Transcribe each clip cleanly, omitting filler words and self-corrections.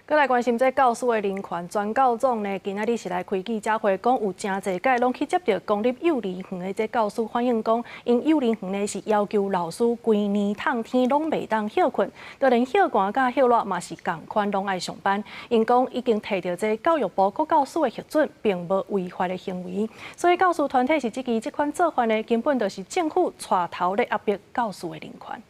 再来关心这教师的人权，全教总呢今仔日是来开记者会，讲有真侪届拢去接到公立幼儿园的这教师反映讲，因幼儿园呢是要求老师规年烫天拢袂当休困，就连休寒甲休热嘛是共款拢爱上班。因讲已经摕到这教育部各教师的核准，并无违法的行为，所以教师团体是质疑这款做法呢，根本就是政府带头咧压迫教师的人权。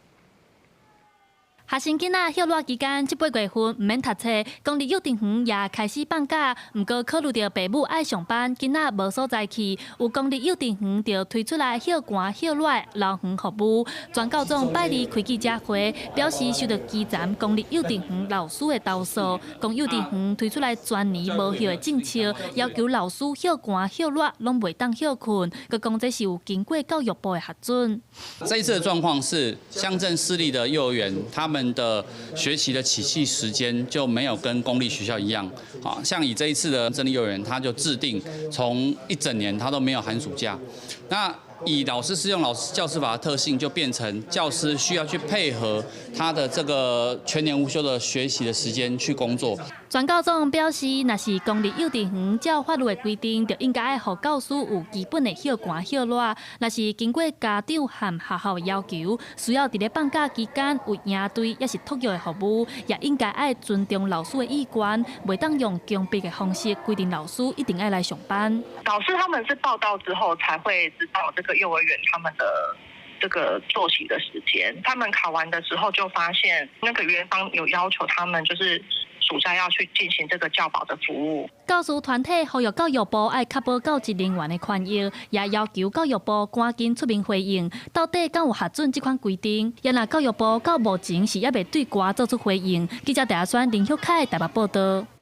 学生囡仔休热期间，7、8月份唔免读册，公立幼稚园也开始放假。唔过考虑到父母爱上班，囡仔无所在去，有公立幼稚园就推出来休寒休热留园服务。全教总拜日开记者会，表示受到基层公立幼稚园老师的投诉，讲幼稚园推出来全年无休的政策，要求老师休寒休热拢袂当休困。佮讲这是有经过教育部的核准。这一次的状况是，乡镇私立的幼儿园，他们的学期的起讫时间就没有跟公立学校一样，啊，像以这一次的镇立幼儿园，他就制定从一整年他都没有寒暑假，那。 以老师适用教师法的特性，就变成教师需要去配合他的这个全年无休的学习的时间去工作。全教总表示，若是公立幼稚园照法律的规定，就应该爱予教师有基本的休寒休热。若是经过家长和学校的要求，需要伫咧放假期间有营队也是托育的服务，也应该爱尊重老师的意愿，袂当用强迫的方式规定老师一定要来上班。老师他们是报到之后才会知道这个幼儿园他们的这个作息的时间。他们考完的时候就发现，那个园方有要求他们就是暑假要去进行这个教保的服务。教师团体呼吁教育部爱确保教职人员的权益，也要求教育部赶紧出面回应，到底敢有核准这款规定？也若教育部到目前是还未对歌做出回应。记者戴亚轩林秀凯台北报道。